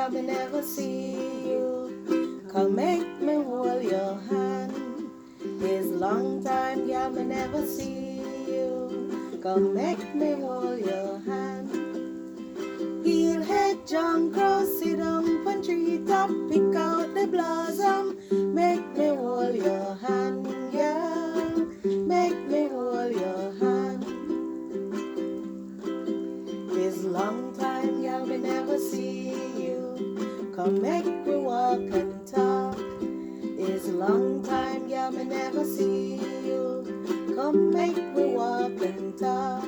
girl, me never see you. Come make me hold your hand. It's long time, girl, me never see you. Come make me hold your hand. Heel head, John Cross, sit down on tree top, pick out the blossom. Make me hold your hand, girl. Make me hold your hand. It's long time, girl, we never see you. Come make me walk and talk. It's long time, girl, we never see you. Come make me walk and talk.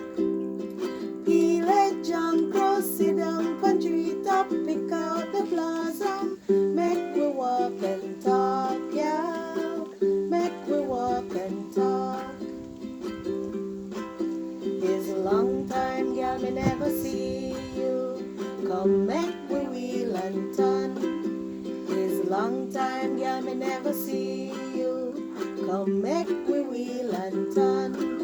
He let John Cross sit down on tree top, pick out the blossom. Make me walk and talk, girl. Make me walk and talk. It's a long time, girl, me never see you. Come make me wheel and turn. It's a long time, girl, me never see you. Come make me wheel and turn.